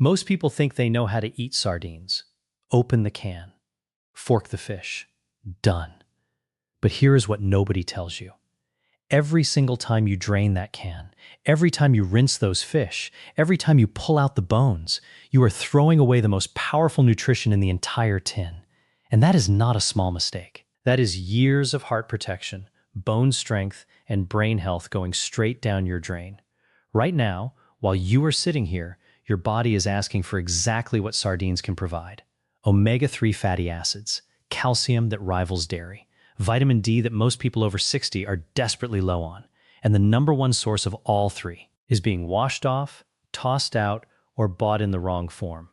Most people think they know how to eat sardines. Open the can, fork the fish, done. But here is what nobody tells you. Every single time you drain that can, every time you rinse those fish, every time you pull out the bones, you are throwing away the most powerful nutrition in the entire tin. And that is not a small mistake. That is years of heart protection, bone strength, and brain health going straight down your drain. Right now, while you are sitting here, your body is asking for exactly what sardines can provide. Omega-3 fatty acids, calcium that rivals dairy, vitamin D that most people over 60 are desperately low on, and the number one source of all three is being washed off, tossed out, or bought in the wrong form.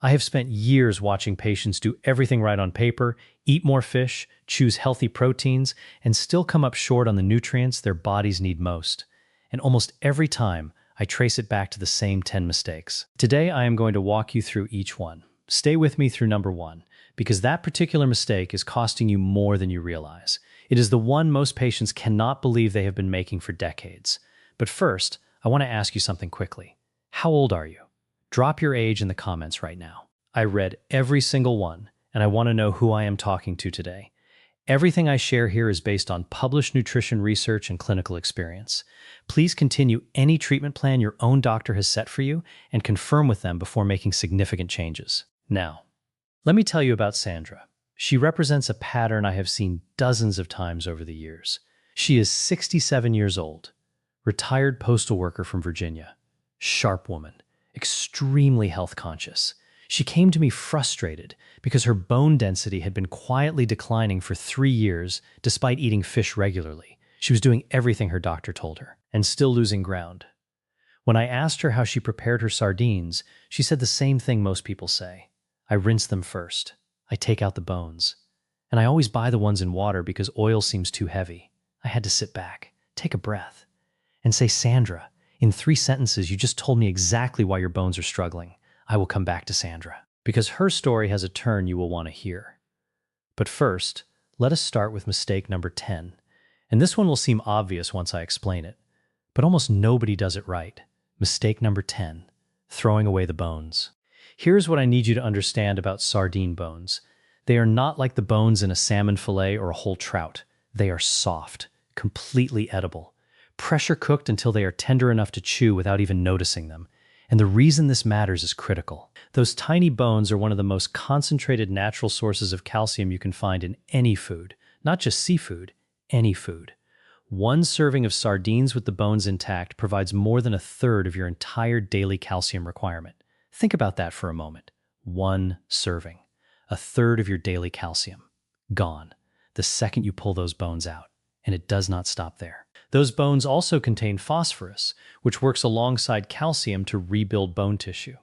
I have spent years watching patients do everything right on paper, eat more fish, choose healthy proteins, and still come up short on the nutrients their bodies need most. And almost every time, I trace it back to the same 10 mistakes. Today, I am going to walk you through each one. Stay with me through number 1, because that particular mistake is costing you more than you realize. It is the one most patients cannot believe they have been making for decades. But first, I want to ask you something quickly. How old are you? Drop your age in the comments right now. I read every single one, and I want to know who I am talking to today. Everything I share here is based on published nutrition research and clinical experience. Please continue any treatment plan your own doctor has set for you and confirm with them before making significant changes. Now, let me tell you about Sandra. She represents a pattern I have seen dozens of times over the years. She is 67 years old, retired postal worker from Virginia, sharp woman, extremely health conscious. She came to me frustrated because her bone density had been quietly declining for 3 years despite eating fish regularly. She was doing everything her doctor told her and still losing ground. When I asked her how she prepared her sardines, she said the same thing most people say. I rinse them first. I take out the bones. And I always buy the ones in water because oil seems too heavy. I had to sit back, take a breath, and say, Sandra, in 3 sentences, you just told me exactly why your bones are struggling. I will come back to Sandra, because her story has a turn you will want to hear. But first, let us start with mistake number 10. And this one will seem obvious once I explain it, but almost nobody does it right. Mistake number 10, throwing away the bones. Here's what I need you to understand about sardine bones. They are not like the bones in a salmon fillet or a whole trout. They are soft, completely edible, pressure cooked until they are tender enough to chew without even noticing them. And the reason this matters is critical. Those tiny bones are one of the most concentrated natural sources of calcium you can find in any food, not just seafood, any food. 1 serving of sardines with the bones intact provides more than 1/3 of your entire daily calcium requirement. Think about that for a moment. 1 serving. 1/3 of your daily calcium. Gone. The second you pull those bones out. And it does not stop there. Those bones also contain phosphorus, which works alongside calcium to rebuild bone tissue.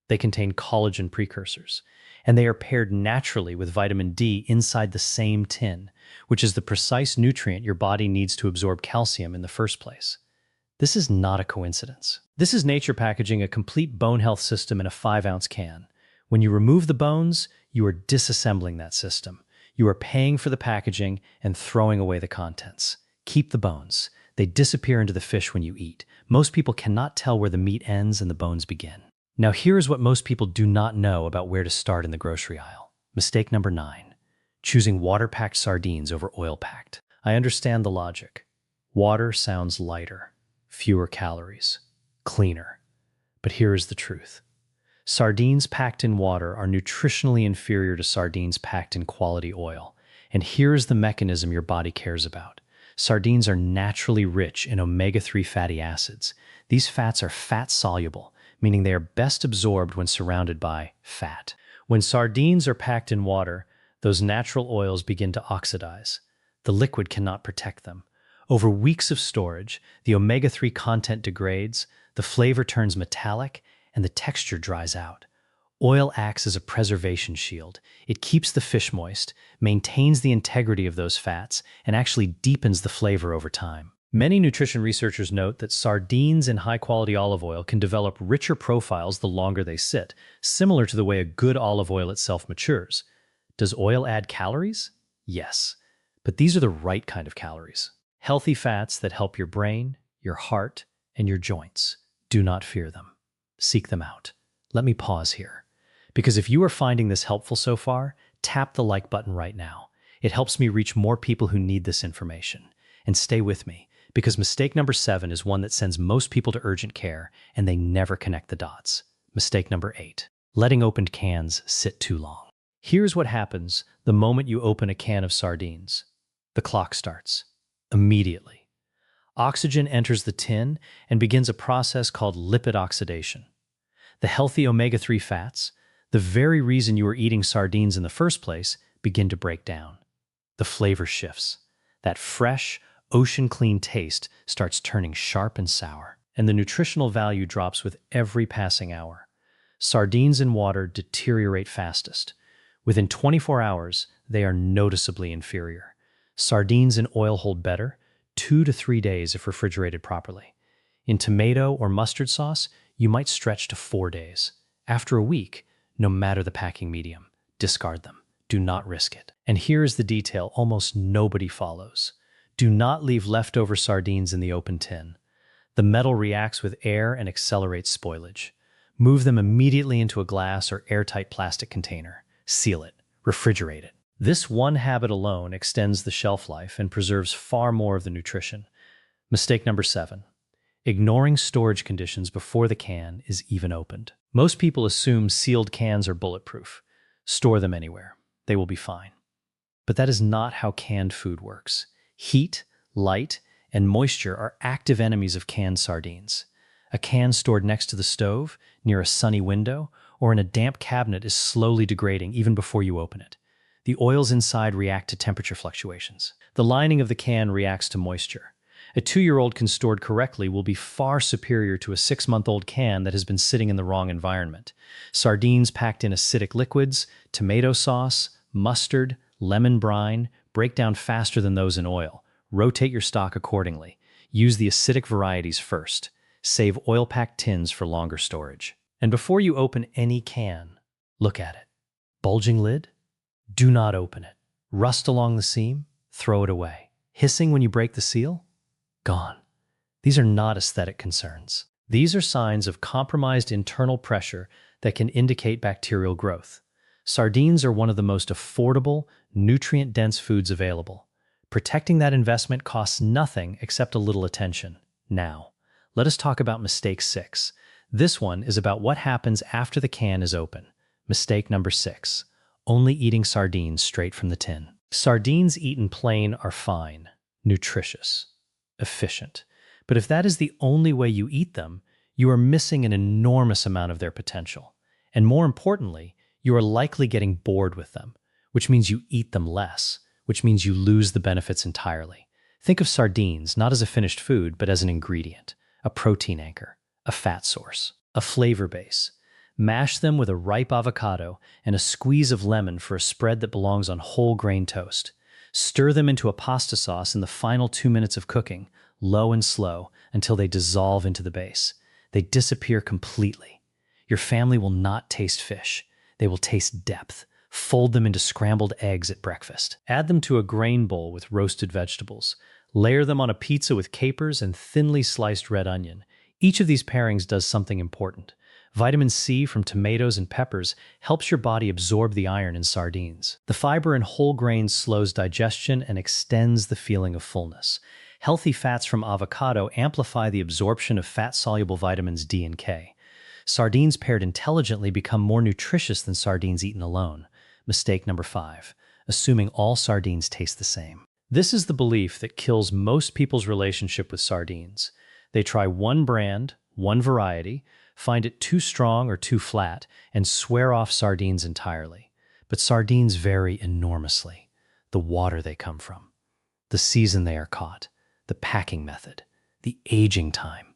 They contain collagen precursors, and they are paired naturally with vitamin D inside the same tin, which is the precise nutrient your body needs to absorb calcium in the first place. This is not a coincidence. This is nature packaging a complete bone health system in a 5-ounce can. When you remove the bones, you are disassembling that system. You are paying for the packaging and throwing away the contents. Keep the bones. They disappear into the fish when you eat. Most people cannot tell where the meat ends and the bones begin. Now here is what most people do not know about where to start in the grocery aisle. Mistake number 9, choosing water-packed sardines over oil-packed. I understand the logic. Water sounds lighter, fewer calories, cleaner. But here is the truth. Sardines packed in water are nutritionally inferior to sardines packed in quality oil. And here is the mechanism your body cares about. Sardines are naturally rich in omega-3 fatty acids. These fats are fat-soluble, meaning they are best absorbed when surrounded by fat. When sardines are packed in water, those natural oils begin to oxidize. The liquid cannot protect them. Over weeks of storage, the omega-3 content degrades, the flavor turns metallic, and the texture dries out. Oil acts as a preservation shield. It keeps the fish moist, maintains the integrity of those fats, and actually deepens the flavor over time. Many nutrition researchers note that sardines in high-quality olive oil can develop richer profiles the longer they sit, similar to the way a good olive oil itself matures. Does oil add calories? Yes, but these are the right kind of calories. Healthy fats that help your brain, your heart, and your joints. Do not fear them. Seek them out. Let me pause here, because if you are finding this helpful so far, tap the like button right now. It helps me reach more people who need this information. And stay with me, because mistake number 7 is one that sends most people to urgent care, and they never connect the dots. Mistake number 8, letting opened cans sit too long. Here's what happens the moment you open a can of sardines. The clock starts. Immediately. Oxygen enters the tin and begins a process called lipid oxidation. The healthy omega-3 fats, the very reason you are eating sardines in the first place, begin to break down. The flavor shifts. That fresh, ocean-clean taste starts turning sharp and sour, and the nutritional value drops with every passing hour. Sardines in water deteriorate fastest. Within 24 hours, they are noticeably inferior. Sardines in oil hold better, 2 to 3 days if refrigerated properly. In tomato or mustard sauce, you might stretch to 4 days. After a week, no matter the packing medium, discard them. Do not risk it. And here is the detail almost nobody follows. Do not leave leftover sardines in the open tin. The metal reacts with air and accelerates spoilage. Move them immediately into a glass or airtight plastic container. Seal it. Refrigerate it. This one habit alone extends the shelf life and preserves far more of the nutrition. Mistake number 7. Ignoring storage conditions before the can is even opened. Most people assume sealed cans are bulletproof. Store them anywhere. They will be fine. But that is not how canned food works. Heat, light, and moisture are active enemies of canned sardines. A can stored next to the stove, near a sunny window, or in a damp cabinet is slowly degrading even before you open it. The oils inside react to temperature fluctuations. The lining of the can reacts to moisture. A 2-year-old can stored correctly will be far superior to a 6-month-old can that has been sitting in the wrong environment. Sardines packed in acidic liquids, tomato sauce, mustard, lemon brine, break down faster than those in oil. Rotate your stock accordingly. Use the acidic varieties first. Save oil-packed tins for longer storage. And before you open any can, look at it. Bulging lid? Do not open it. Rust along the seam? Throw it away. Hissing when you break the seal? Gone. These are not aesthetic concerns. These are signs of compromised internal pressure that can indicate bacterial growth. Sardines are one of the most affordable, nutrient-dense foods available. Protecting that investment costs nothing except a little attention. Now, let us talk about mistake 6. This one is about what happens after the can is open. Mistake number 6. Only eating sardines straight from the tin. Sardines eaten plain are fine, nutritious, efficient. But if that is the only way you eat them, you are missing an enormous amount of their potential. And more importantly, you are likely getting bored with them, which means you eat them less, which means you lose the benefits entirely. Think of sardines not as a finished food, but as an ingredient, a protein anchor, a fat source, a flavor base. Mash them with a ripe avocado and a squeeze of lemon for a spread that belongs on whole grain toast. Stir them into a pasta sauce in the final 2 minutes of cooking, low and slow, until they dissolve into the base. They disappear completely. Your family will not taste fish. They will taste depth. Fold them into scrambled eggs at breakfast. Add them to a grain bowl with roasted vegetables. Layer them on a pizza with capers and thinly sliced red onion. Each of these pairings does something important. Vitamin C from tomatoes and peppers helps your body absorb the iron in sardines. The fiber in whole grains slows digestion and extends the feeling of fullness. Healthy fats from avocado amplify the absorption of fat-soluble vitamins D and K. Sardines paired intelligently become more nutritious than sardines eaten alone. Mistake number 5. Assuming all sardines taste the same. This is the belief that kills most people's relationship with sardines. They try one brand, one variety, find it too strong or too flat, and swear off sardines entirely. But sardines vary enormously. The water they come from, the season they are caught, the packing method, the aging time.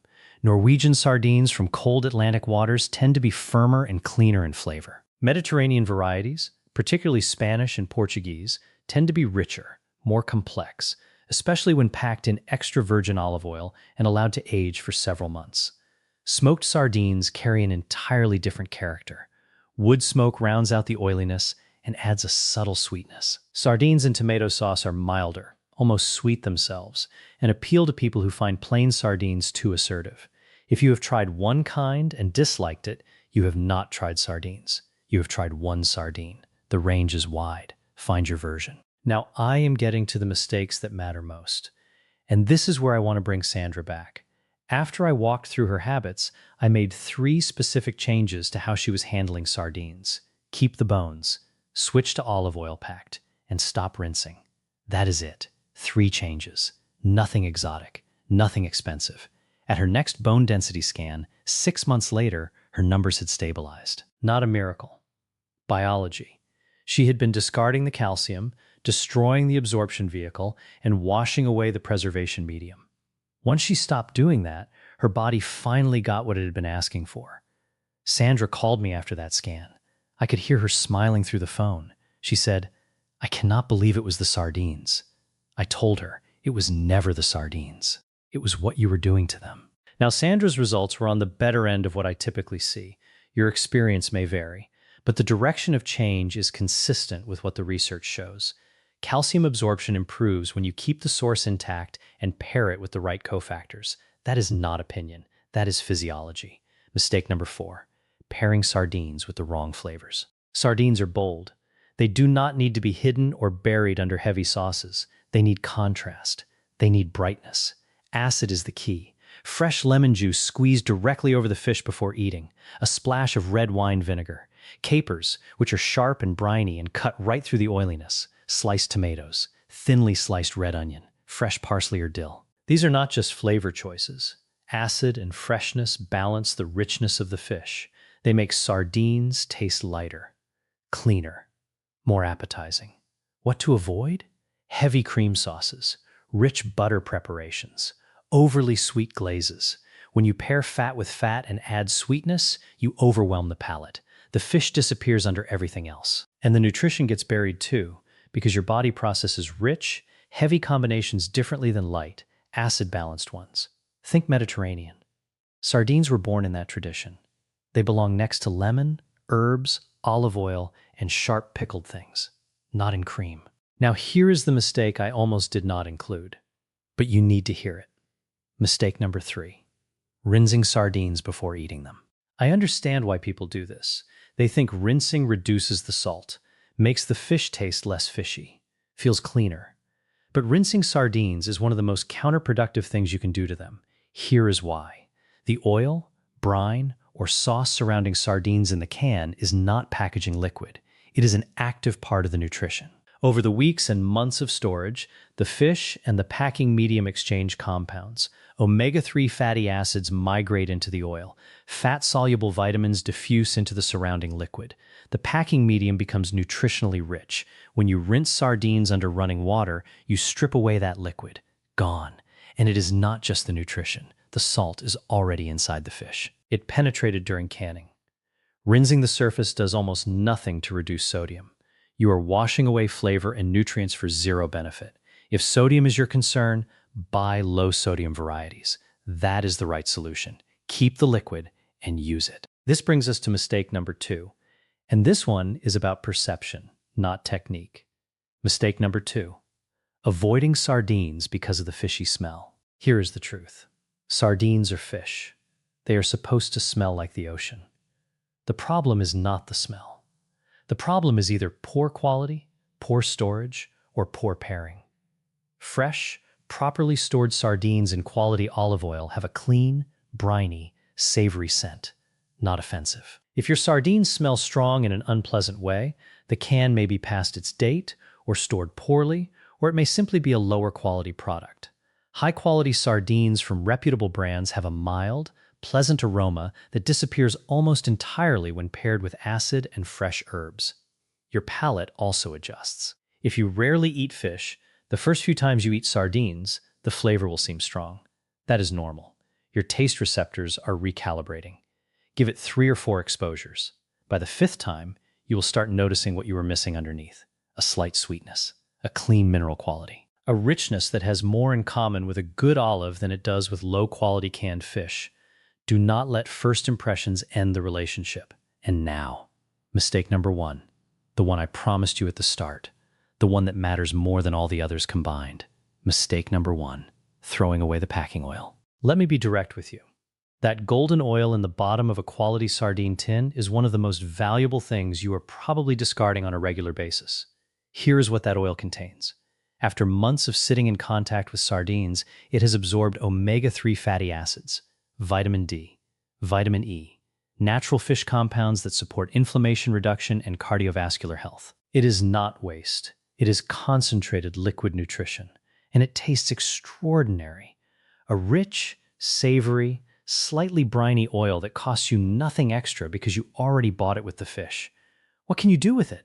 Norwegian sardines from cold Atlantic waters tend to be firmer and cleaner in flavor. Mediterranean varieties, particularly Spanish and Portuguese, tend to be richer, more complex, especially when packed in extra virgin olive oil and allowed to age for several months. Smoked sardines carry an entirely different character. Wood smoke rounds out the oiliness and adds a subtle sweetness. Sardines in tomato sauce are milder, almost sweet themselves, and appeal to people who find plain sardines too assertive. If you have tried one kind and disliked it, You have not tried sardines. You have tried one sardine. The range is wide. Find your version. Now I am getting to the mistakes that matter most. And this is where I want to bring Sandra back. After I walked through her habits, I made 3 specific changes to how she was handling sardines. Keep the bones, switch to olive oil packed, and stop rinsing. That is it. 3 changes. Nothing exotic, nothing expensive. At her next bone density scan, 6 months later, her numbers had stabilized. Not a miracle. Biology. She had been discarding the calcium, destroying the absorption vehicle, and washing away the preservation medium. Once she stopped doing that, her body finally got what it had been asking for. Sandra called me after that scan. I could hear her smiling through the phone. She said, "I cannot believe it was the sardines." I told her it was never the sardines. It was what you were doing to them. Now, Sandra's results were on the better end of what I typically see. Your experience may vary, but the direction of change is consistent with what the research shows. Calcium absorption improves when you keep the source intact and pair it with the right cofactors. That is not opinion. That is physiology. Mistake number 4, pairing sardines with the wrong flavors. Sardines are bold. They do not need to be hidden or buried under heavy sauces. They need contrast. They need brightness. Acid is the key. Fresh lemon juice squeezed directly over the fish before eating. A splash of red wine vinegar. Capers, which are sharp and briny and cut right through the oiliness. Sliced tomatoes. Thinly sliced red onion. Fresh parsley or dill. These are not just flavor choices. Acid and freshness balance the richness of the fish. They make sardines taste lighter, cleaner, more appetizing. What to avoid? Heavy cream sauces, rich butter preparations, overly sweet glazes. When you pair fat with fat and add sweetness, you overwhelm the palate. The fish disappears under everything else. And the nutrition gets buried too, because your body processes rich, heavy combinations differently than light, acid-balanced ones. Think Mediterranean. Sardines were born in that tradition. They belong next to lemon, herbs, olive oil, and sharp pickled things, not in cream. Now here is the mistake I almost did not include, but you need to hear it. Mistake number 3, rinsing sardines before eating them. I understand why people do this. They think rinsing reduces the salt, makes the fish taste less fishy, feels cleaner. But rinsing sardines is one of the most counterproductive things you can do to them. Here is why. The oil, brine, or sauce surrounding sardines in the can is not packaging liquid. It is an active part of the nutrition. Over the weeks and months of storage, the fish and the packing medium exchange compounds. Omega-3 fatty acids migrate into the oil. Fat-soluble vitamins diffuse into the surrounding liquid. The packing medium becomes nutritionally rich. When you rinse sardines under running water, you strip away that liquid. Gone. And it is not just the nutrition. The salt is already inside the fish. It penetrated during canning. Rinsing the surface does almost nothing to reduce sodium. You are washing away flavor and nutrients for zero benefit. If sodium is your concern, buy low-sodium varieties. That is the right solution. Keep the liquid and use it. This brings us to mistake number 2. And this one is about perception, not technique. Mistake number 2. Avoiding sardines because of the fishy smell. Here is the truth. Sardines are fish. They are supposed to smell like the ocean. The problem is not the smell. The problem is either poor quality, poor storage, or poor pairing. Fresh, properly stored sardines in quality olive oil have a clean, briny, savory scent, not offensive. If your sardines smell strong in an unpleasant way, the can may be past its date, or stored poorly, or it may simply be a lower quality product. High-quality sardines from reputable brands have a mild, pleasant aroma that disappears almost entirely when paired with acid and fresh herbs. Your palate also adjusts. If you rarely eat fish, the first few times you eat sardines, the flavor will seem strong. That is normal. Your taste receptors are recalibrating. Give it 3 or 4 exposures. By the 5th time, you will start noticing what you were missing underneath. A slight sweetness, a clean mineral quality, a richness that has more in common with a good olive than it does with low-quality canned fish. Do not let first impressions end the relationship. And now, mistake number 1, the one I promised you at the start, the one that matters more than all the others combined. Mistake number 1, throwing away the packing oil. Let me be direct with you. That golden oil in the bottom of a quality sardine tin is one of the most valuable things you are probably discarding on a regular basis. Here's what that oil contains. After months of sitting in contact with sardines, it has absorbed omega-3 fatty acids, vitamin D, vitamin E, natural fish compounds that support inflammation reduction and cardiovascular health. It is not waste. It is concentrated liquid nutrition, and it tastes extraordinary. A rich, savory, slightly briny oil that costs you nothing extra because you already bought it with the fish. What can you do with it?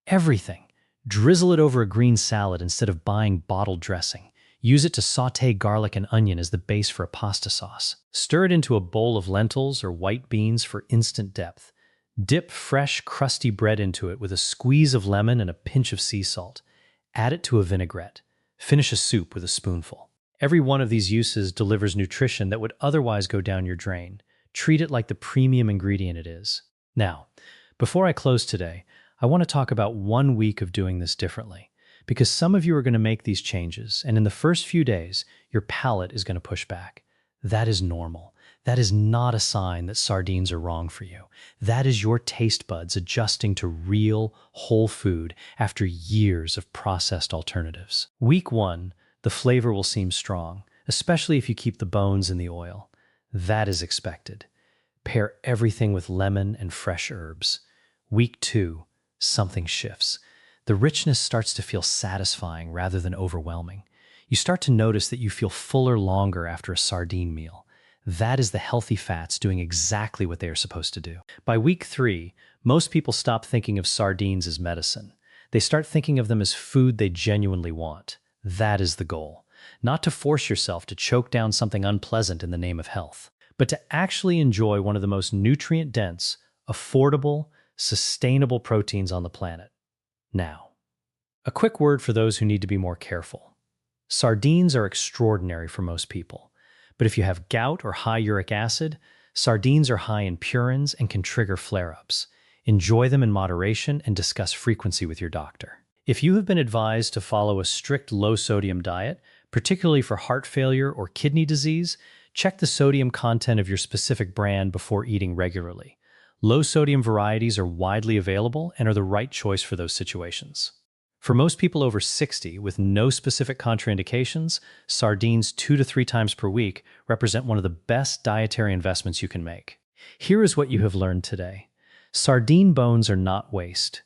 Everything. Drizzle it over a green salad instead of buying bottled dressing. Use it to sauté garlic and onion as the base for a pasta sauce. Stir it into a bowl of lentils or white beans for instant depth. Dip fresh, crusty bread into it with a squeeze of lemon and a pinch of sea salt. Add it to a vinaigrette. Finish a soup with a spoonful. Every one of these uses delivers nutrition that would otherwise go down your drain. Treat it like the premium ingredient it is. Now, before I close today, I want to talk about 1 week of doing this differently, because some of you are going to make these changes, and in the first few days, your palate is going to push back. That is normal. That is not a sign that sardines are wrong for you. That is your taste buds adjusting to real, whole food after years of processed alternatives. Week 1, the flavor will seem strong, especially if you keep the bones in the oil. That is expected. Pair everything with lemon and fresh herbs. Week 2, something shifts. The richness starts to feel satisfying rather than overwhelming. You start to notice that you feel fuller longer after a sardine meal. That is the healthy fats doing exactly what they are supposed to do. By week 3, most people stop thinking of sardines as medicine. They start thinking of them as food they genuinely want. That is the goal. Not to force yourself to choke down something unpleasant in the name of health, but to actually enjoy one of the most nutrient-dense, affordable, sustainable proteins on the planet. Now, a quick word for those who need to be more careful. Sardines are extraordinary for most people, but if you have gout or high uric acid, sardines are high in purines and can trigger flare-ups. Enjoy them in moderation and discuss frequency with your doctor. If you have been advised to follow a strict low-sodium diet, particularly for heart failure or kidney disease, check the sodium content of your specific brand before eating regularly. Low-sodium varieties are widely available and are the right choice for those situations. For most people over 60 with no specific contraindications, sardines 2 to 3 times per week represent one of the best dietary investments you can make. Here is what you have learned today. Sardine bones are not waste.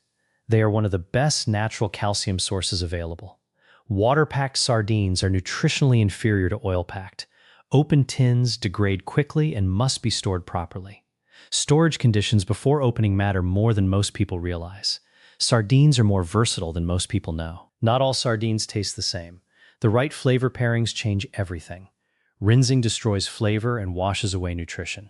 They are one of the best natural calcium sources available. Water-packed sardines are nutritionally inferior to oil-packed. Open tins degrade quickly and must be stored properly. Storage conditions before opening matter more than most people realize. Sardines are more versatile than most people know. Not all sardines taste the same. The right flavor pairings change everything. Rinsing destroys flavor and washes away nutrition.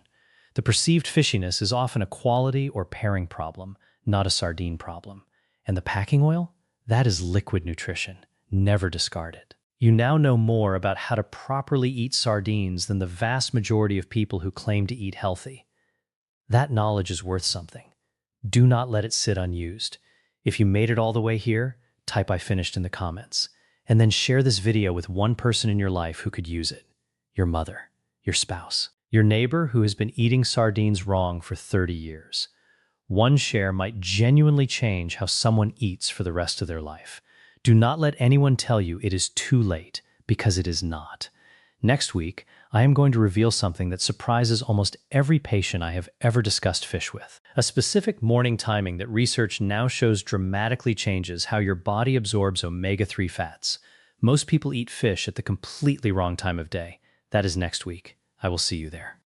The perceived fishiness is often a quality or pairing problem, not a sardine problem. And the packing oil? That is liquid nutrition. Never discard it. You now know more about how to properly eat sardines than the vast majority of people who claim to eat healthy. That knowledge is worth something. Do not let it sit unused. If you made it all the way here, type "I finished" in the comments, and then share this video with one person in your life who could use it. Your mother, your spouse, your neighbor who has been eating sardines wrong for 30 years. One share might genuinely change how someone eats for the rest of their life. Do not let anyone tell you it is too late, because it is not. Next week, I am going to reveal something that surprises almost every patient I have ever discussed fish with. A specific morning timing that research now shows dramatically changes how your body absorbs omega-3 fats. Most people eat fish at the completely wrong time of day. That is next week. I will see you there.